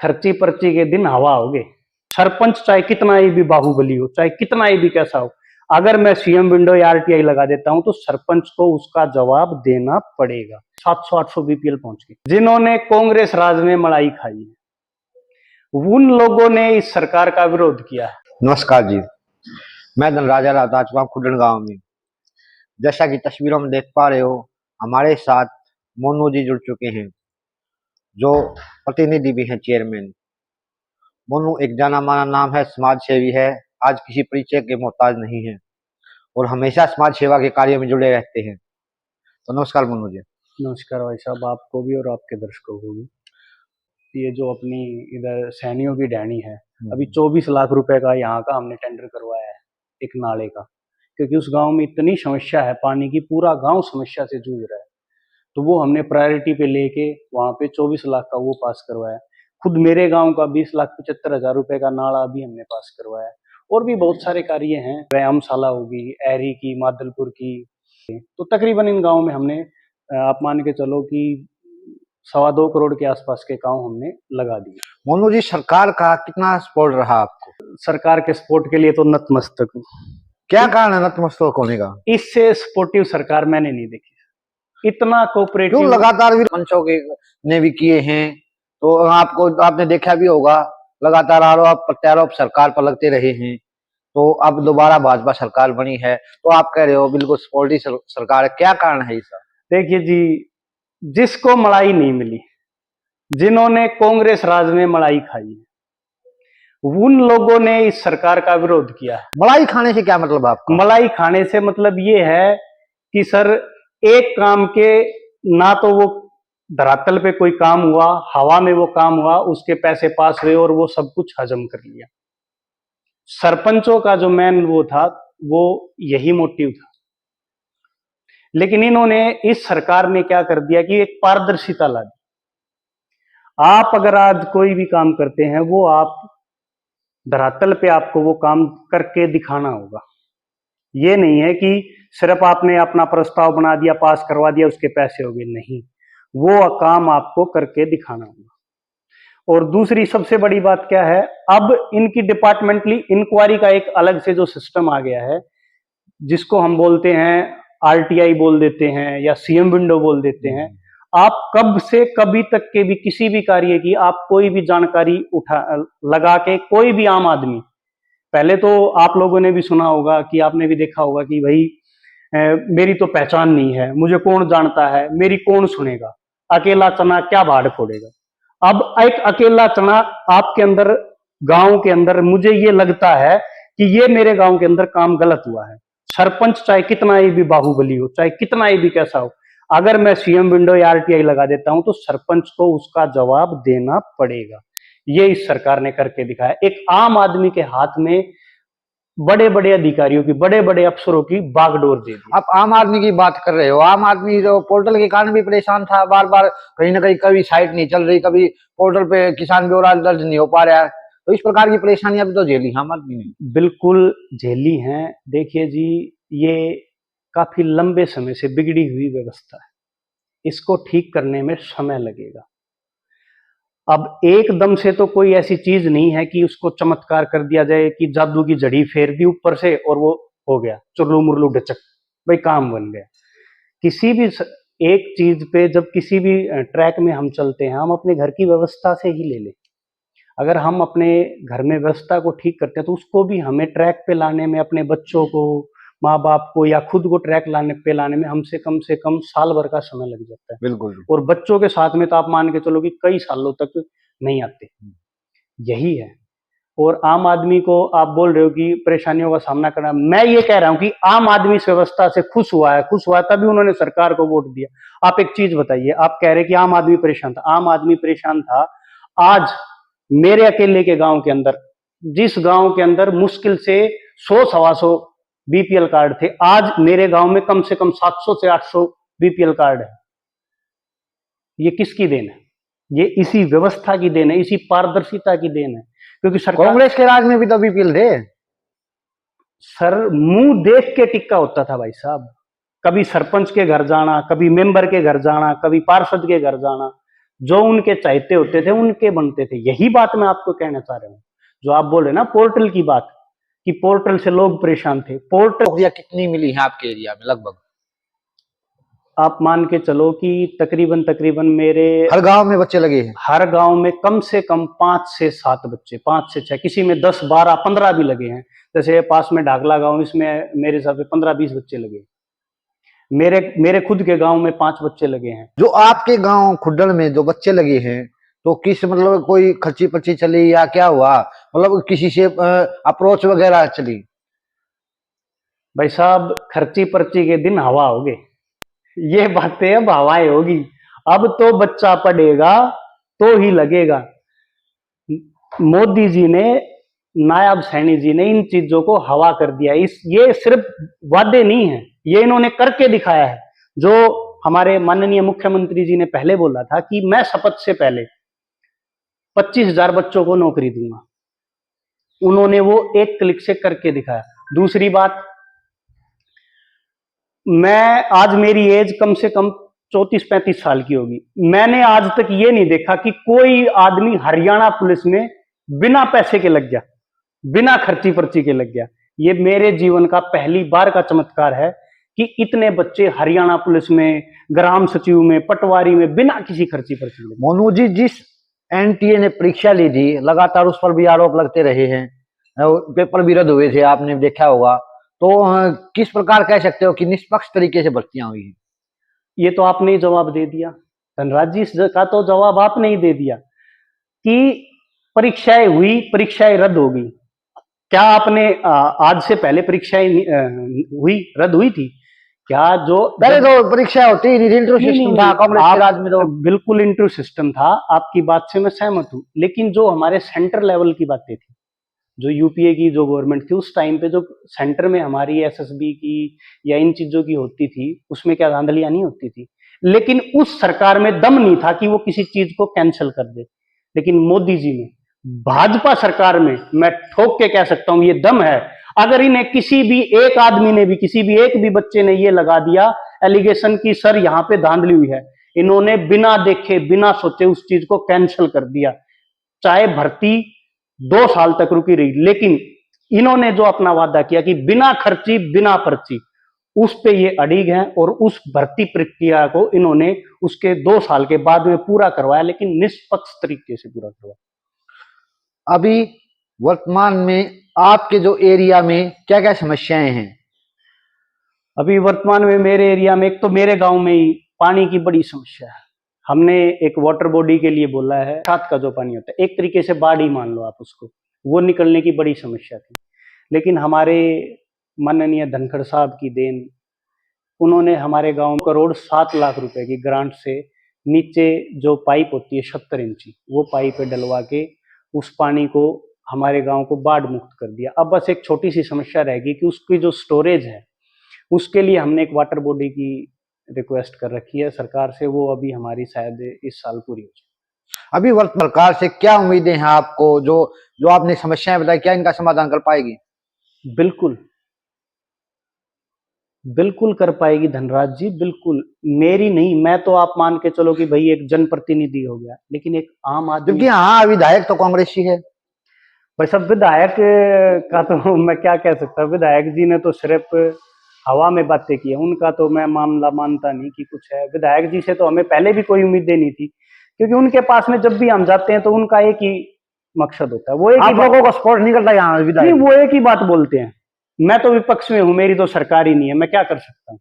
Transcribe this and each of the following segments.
खर्ची पर्ची के दिन हवा हो गए। सरपंच चाहे कितना ही भी बाहुबली हो, चाहे कितना ही भी कैसा हो, अगर मैं सीएम विंडो या आरटीआई लगा देता हूं तो सरपंच को उसका जवाब देना पड़ेगा। 700-800 बीपीएल पहुंच गए। जिन्होंने कांग्रेस राज में मलाई खाई है उन लोगों ने इस सरकार का विरोध किया है। नमस्कार जी, मैं धनराजा राता चुका खुडन गांव में। जैसा कि तस्वीरों में देख पा रहे हो, हमारे साथ मोनू जी जुड़ चुके हैं, जो प्रतिनिधि भी हैं, चेयरमैन। मोनू एक जाना माना नाम है, समाज सेवी है, आज किसी परिचय के मोहताज नहीं है और हमेशा समाज सेवा के कार्य में जुड़े रहते हैं। तो नमस्कार मोनू जी। नमस्कार भाई साहब, आपको भी और आपके दर्शकों को भी। ये जो अपनी इधर सैनियों की डैनी है, अभी 24 लाख रुपए का यहाँ का हमने टेंडर करवाया है एक नाले का, क्योंकि उस गांव में इतनी समस्या है पानी की, पूरा गांव समस्या से जूझ रहा है। तो वो हमने प्रायोरिटी पे लेके वहाँ पे 24 लाख का वो पास करवाया। खुद मेरे गांव का 20,75,000 रुपए का नाला भी हमने पास करवाया। और भी बहुत सारे कार्य हैं, व्यायामशाला होगी, एरी की, मादलपुर की। तो तकरीबन इन गाँव में हमने आप मान के चलो कि 2.25 करोड़ के आसपास के काम हमने लगा दिए। मोनू जी, सरकार का कितना सपोर्ट रहा आपको? सरकार के सपोर्ट के लिए तो नतमस्तक हूं। क्या कारण है नतमस्तक होने का? इससे सपोर्टिव सरकार मैंने नहीं देखी, इतना कोऑपरेटिव। क्यों? लगातार भी मंचों के ने भी किए हैं, तो आपने देखा भी होगा, लगातार आरोप प्रत्यारोप सरकार पर लगते रहे हैं। तो अब दोबारा भाजपा सरकार बनी है, तो आप कह रहे हो बिल्कुल सपोर्टिव सरकार है, क्या कारण है इसका? देखिए जी, जिसको मलाई नहीं मिली, जिन्होंने कांग्रेस राज में मलाई खाई है, उन लोगों ने इस सरकार का विरोध किया है। मलाई खाने से क्या मतलब आपका? मलाई खाने से मतलब ये है कि सर, एक काम के ना तो वो धरातल पे कोई काम हुआ, हवा में वो काम हुआ, उसके पैसे पास हुए और वो सब कुछ हजम कर लिया। सरपंचों का जो मेन वो था, वो यही मोटिव था। लेकिन इन्होंने, इस सरकार ने क्या कर दिया कि एक पारदर्शिता ला दी। आप अगर आज कोई भी काम करते हैं, वो आप धरातल पे आपको वो काम करके दिखाना होगा। ये नहीं है कि सिर्फ आपने अपना प्रस्ताव बना दिया, पास करवा दिया, उसके पैसे हो गए। नहीं, वो काम आपको करके दिखाना होगा। और दूसरी सबसे बड़ी बात क्या है, अब इनकी डिपार्टमेंटली इंक्वायरी का एक अलग से जो सिस्टम आ गया है, जिसको हम बोलते हैं आरटीआई बोल देते हैं या सीएम विंडो बोल देते हैं। आप कब से कभी तक के भी किसी भी कार्य की आप कोई भी जानकारी लगा के, कोई भी आम आदमी, पहले तो आप लोगों ने भी सुना होगा कि आपने भी देखा होगा कि भाई मेरी तो पहचान नहीं है, मुझे कौन जानता है, मेरी कौन सुनेगा, अकेला चना क्या भाड़ फोड़ेगा। अब एक अकेला चना आपके अंदर, गांव के अंदर, मुझे ये लगता है कि ये मेरे गांव के अंदर काम गलत हुआ है। सरपंच चाहे कितना ही भी बाहुबली हो, चाहे कितना ही भी कैसा हो, अगर मैं सीएम विंडो या आरटीआई लगा देता हूं तो सरपंच को उसका जवाब देना पड़ेगा। ये इस सरकार ने करके दिखाया। एक आम आदमी के हाथ में बड़े बड़े अधिकारियों की, बड़े बड़े अफसरों की बागडोर दे दी। आप आम आदमी की बात कर रहे हो। आम आदमी जो पोर्टल के कारण भी परेशान था, बार बार कहीं ना कहीं, कभी साइट नहीं चल रही, कभी पोर्टल पे किसान ब्यौरा दर्ज नहीं हो पा रहा है, तो इस प्रकार की परेशानियां भी तो झेली आम आदमी ने। बिल्कुल झेली हैं। देखिए जी, ये काफी लंबे समय से बिगड़ी हुई व्यवस्था है, इसको ठीक करने में समय लगेगा। अब एकदम से तो कोई ऐसी चीज नहीं है कि उसको चमत्कार कर दिया जाए कि जादू की जड़ी फेर दी ऊपर से और वो हो गया, चुरलू मुरलू डचक, भाई काम बन गया। किसी भी एक चीज पे, जब किसी भी ट्रैक में हम चलते हैं, हम अपने घर की व्यवस्था से ही ले लें। अगर हम अपने घर में व्यवस्था को ठीक करते हैं तो उसको भी हमें ट्रैक पे लाने में, अपने बच्चों को, माँ बाप को या खुद को ट्रैक पे लाने में हमसे कम से कम साल भर का समय लग जाता है। बिल्कुल। और बच्चों के साथ में तो आप मान के चलो कि कई सालों तक नहीं आते। यही है। और आम आदमी को आप बोल रहे हो कि परेशानियों का सामना करना, मैं ये कह रहा हूं कि आम आदमी इस व्यवस्था से खुश हुआ है तभी उन्होंने सरकार को वोट दिया। आप एक चीज बताइए, आप कह रहे कि आम आदमी परेशान था। आम आदमी परेशान था। आज मेरे अकेले के गांव के अंदर, जिस गांव के अंदर मुश्किल से 100-125 बीपीएल कार्ड थे, आज मेरे गांव में कम से कम 700 से 800 बीपीएल कार्ड है। ये किसकी देन है? ये इसी व्यवस्था की देन है, इसी पारदर्शिता की देन है। क्योंकि सरकार, कांग्रेस के राज में भी तो बीपीएल थे सर, मुंह देख के टिक्का होता था भाई साहब। कभी सरपंच के घर जाना, कभी मेंबर के घर जाना, कभी पार्षद के घर जाना, जो उनके चाहते होते थे उनके बनते थे। यही बात मैं आपको कहना चाह रहा हूँ। जो आप बोल रहे ना पोर्टल की बात, कि पोर्टल से लोग परेशान थे। पोर्टल नौकरियां कितनी मिली हैं आपके एरिया में लगभग? आप मान के चलो कि तकरीबन तकरीबन मेरे हर गांव में बच्चे लगे हैं? हर गांव में कम से कम 5 से 7 बच्चे, 5 से 6, किसी में 10, 12, 15 भी लगे हैं। जैसे पास में ढाकला गांव, इसमें मेरे हिसाब से 15-20 बच्चे लगे हैं। मेरे खुद के गांव में 5 बच्चे लगे हैं। जो आपके गांव खुड्डल में जो बच्चे लगे हैं, तो किस मतलब कोई खर्ची पर्ची चली या क्या हुआ? मतलब किसी से अप्रोच वगैरह चली? भाई साहब, खर्ची पर्ची के दिन हवा हो गए, ये बातें अब हवाएं होगी। अब तो बच्चा पढ़ेगा तो ही लगेगा। मोदी जी ने, नायब सैनी जी ने इन चीजों को हवा कर दिया। ये सिर्फ वादे नहीं है, ये इन्होंने करके दिखाया है। जो हमारे माननीय मुख्यमंत्री जी ने पहले बोला था कि मैं शपथ से पहले 25,000 बच्चों को नौकरी दूंगा, उन्होंने वो एक क्लिक से करके दिखाया। दूसरी बात, आज मेरी एज कम से कम 34-35 साल की होगी। मैंने आज तक ये नहीं देखा कि कोई आदमी हरियाणा पुलिस में बिना पैसे के लग गया, बिना खर्ची पर्ची के लग गया। ये मेरे जीवन का पहली बार का चमत्कार है कि इतने बच्चे हरियाणा पुलिस में, ग्राम सचिव में, पटवारी में बिना किसी खर्ची पर्ची के। मोनू जी, जिस एनटीए ने परीक्षा ली थी, लगातार उस पर भी आरोप लगते रहे हैं, पेपर भी रद्द हुए थे, आपने देखा होगा। तो किस प्रकार कह सकते हो कि निष्पक्ष तरीके से भर्तियां हुई हैं? ये तो आपने ही जवाब दे दिया धनराज जी, का तो जवाब आपने ही दे दिया कि परीक्षाएं हुई, परीक्षाएं रद्द हो गई। क्या आपने आज से पहले परीक्षाएं रद्द हुई थी क्या? जो पहले तो परीक्षा होती ही नहीं, इंटरव्यू सिस्टम था कांग्रेस के राज में। तो बिल्कुल इंटरव्यू सिस्टम था, आपकी बात से मैं सहमत हूं। लेकिन जो हमारे सेंटर लेवल की बातें थी, जो यूपीए की जो गवर्नमेंट थी उस टाइम पे, जो सेंटर में हमारी एसएसबी की या इन चीजों की होती थी, उसमें क्या धांधलियां नहीं होती थी। लेकिन उस सरकार में दम नहीं था कि वो किसी चीज को कैंसिल कर दे। लेकिन मोदी जी ने, भाजपा सरकार में, मैं ठोक के कह सकता हूं ये दम है। अगर इन्हें किसी भी एक आदमी ने भी, किसी भी एक भी बच्चे ने ये लगा दिया एलिगेशन की सर यहाँ पे धांधली हुई है, इन्होंने बिना देखे बिना सोचे उस चीज को कैंसिल कर दिया। चाहे भर्ती 2 साल तक रुकी रही, लेकिन इन्होंने जो अपना वादा किया कि बिना खर्ची बिना पर्ची, उस पे ये अड़िग हैं। और उस भर्ती प्रक्रिया को इन्होंने उसके 2 साल के बाद में पूरा करवाया, लेकिन निष्पक्ष तरीके से पूरा करवाया। अभी वर्तमान में आपके जो एरिया में क्या क्या समस्याएं हैं? अभी वर्तमान में मेरे एरिया में, एक तो मेरे गांव में ही पानी की बड़ी समस्या है। हमने एक वाटर बॉडी के लिए बोला है, बरसात का जो पानी होता है, एक तरीके से बाढ़ ही मान लो आप उसको, वो निकलने की बड़ी समस्या थी। लेकिन हमारे माननीय धनखड़ साहब की देन, उन्होंने हमारे गांव में करोड़ 7 लाख रुपए की ग्रांट से नीचे जो पाइप होती है 70 इंची, वो पाइप डलवा के उस पानी को हमारे गांव को बाढ़ मुक्त कर दिया। अब बस एक छोटी सी समस्या रहेगी कि उसकी जो स्टोरेज है, उसके लिए हमने एक वाटर बॉडी की रिक्वेस्ट कर रखी है सरकार से, वो अभी हमारी शायद इस साल पूरी हो जाए। अभी वर्तमान सरकार से क्या उम्मीदें हैं आपको? जो जो आपने समस्याएं बताई, क्या इनका समाधान कर पाएगी? बिल्कुल बिल्कुल कर पाएगी धनराज जी, बिल्कुल। मेरी नहीं, मैं तो आप मान के चलो कि भाई एक जनप्रतिनिधि हो गया, लेकिन एक आम आदमी, क्योंकि हाँ, विधायक तो कांग्रेसी है। भाई सब विधायक का तो मैं क्या कह सकता हूँ। विधायक जी ने तो सिर्फ हवा में बातें की है, उनका तो मैं मामला मानता नहीं कि कुछ है। विधायक जी से तो हमें पहले भी कोई उम्मीदें नहीं थी, क्योंकि उनके पास में जब भी हम जाते हैं तो उनका एक ही मकसद होता है, वो एक आप लोगों को सपोर्ट नहीं करता यहाँ विधायक? वो एक ही बात बोलते हैं, मैं तो विपक्ष में हूं, मेरी तो सरकार ही नहीं है, मैं क्या कर सकता हूँ।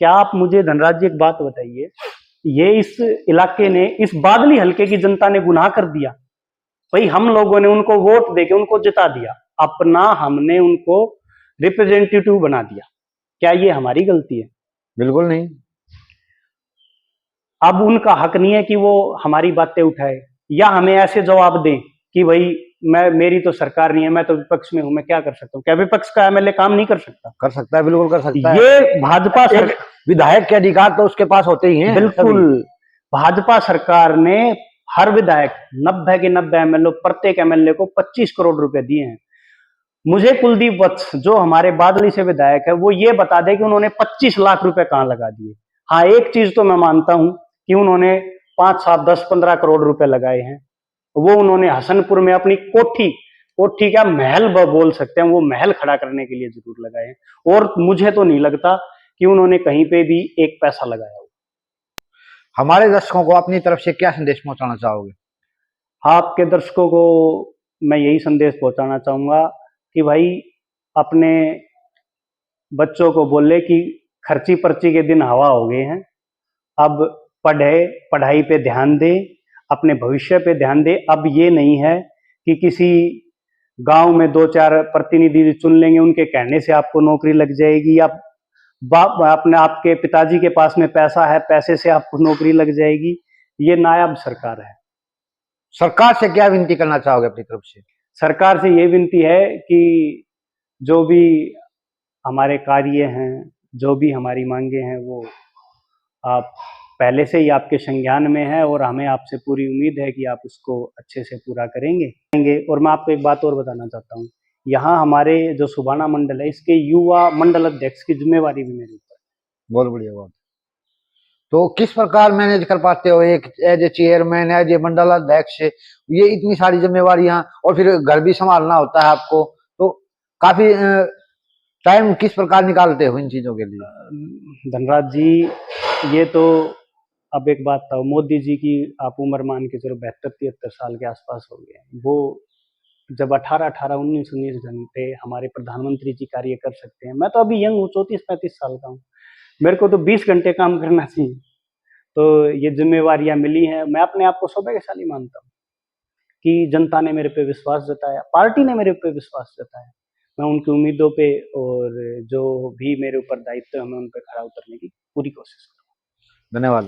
क्या आप मुझे धनराज जी एक बात बताइए, ये इस इलाके ने, इस बादली हल्के की जनता ने गुनाह कर दिया। भाई हम लोगों ने उनको वोट देके उनको जिता दिया, अपना हमने उनको रिप्रेजेंटेटिव बना दिया, क्या ये हमारी गलती है? बिल्कुल नहीं। अब उनका हक नहीं है कि वो हमारी बातें उठाए या हमें ऐसे जवाब दें कि भाई मेरी तो सरकार नहीं है, मैं तो विपक्ष में हूं, मैं क्या कर सकता हूं? क्या विपक्ष का एमएलए काम नहीं कर सकता? कर सकता है, बिल्कुल कर सकता है। ये भाजपा विधायक के अधिकार तो उसके पास होते ही हैं। बिल्कुल। भाजपा सरकार ने हर विधायक 90 के 90 एमएलए, प्रत्येक एमएलए को 25 करोड़ रुपए दिए हैं। मुझे कुलदीप वत्स जो हमारे बादली से विधायक है, वो ये बता दे कि उन्होंने 25 लाख रुपए कहां लगा दिए। हाँ, एक चीज तो मैं मानता हूं कि उन्होंने 5, 7, 10, 15 करोड़ रुपए लगाए हैं। वो उन्होंने हसनपुर में अपनी कोठी कोठी क्या महल बोल सकते हैं, वो महल खड़ा करने के लिए जरूर लगाए हैं। और मुझे तो नहीं लगता कि उन्होंने कहीं पे भी एक पैसा लगाया हो। हमारे दर्शकों को अपनी तरफ से क्या संदेश पहुंचाना चाहोगे? आपके दर्शकों को मैं यही संदेश पहुंचाना चाहूंगा कि भाई अपने बच्चों को बोले कि खर्ची पर्ची के दिन हवा हो गए हैं, अब पढ़ाई पे ध्यान दे, अपने भविष्य पे ध्यान दे। अब ये नहीं है कि किसी गांव में 2-4 प्रतिनिधि चुन लेंगे, उनके कहने से आपको नौकरी लग जाएगी, या बाप अपने आपके पिताजी के पास में पैसा है, पैसे से आपको नौकरी लग जाएगी। ये नायाब सरकार है। सरकार से क्या विनती करना चाहोगे अपनी तरफ से? सरकार से ये विनती है कि जो भी हमारे कार्य हैं, जो भी हमारी मांगे हैं, वो आप पहले से ही आपके संज्ञान में है और हमें आपसे पूरी उम्मीद है कि आप उसको अच्छे से पूरा करेंगे। और मैं आपको एक बात और बताना चाहता हूँ, यहाँ हमारे जो सुबाना मंडल है, इसके युवा मंडल अध्यक्ष की जिम्मेवारी भी मेरे ऊपर। बहुत बढ़िया बात। तो किस प्रकार मैनेज कर पाते हो एक as a chairman, as a मंडल अध्यक्ष, ये इतनी सारी जिम्मेवारियां, और फिर घर भी संभालना होता है आपको, तो काफी टाइम किस प्रकार निकालते हो इन चीजों के लिए? धनराज जी, ये तो अब एक बात था, मोदी जी की आप उम्र मान के चलो 72-73 साल के आसपास हो गए। वो जब 18-18, 19-19 घंटे हमारे प्रधानमंत्री जी कार्य कर सकते हैं, मैं तो अभी यंग हूँ, 34-35 साल का हूँ, मेरे को तो 20 घंटे काम करना चाहिए। तो ये जिम्मेवारियां मिली हैं, मैं अपने आप को सौभाग्यशाली मानता हूँ कि जनता ने मेरे पे विश्वास जताया, पार्टी ने मेरे पे विश्वास जताया। मैं उनकी उम्मीदों पे और जो भी मेरे ऊपर दायित्व है, मैं उन पे खरा उतरने की पूरी कोशिश करूँगा। धन्यवाद।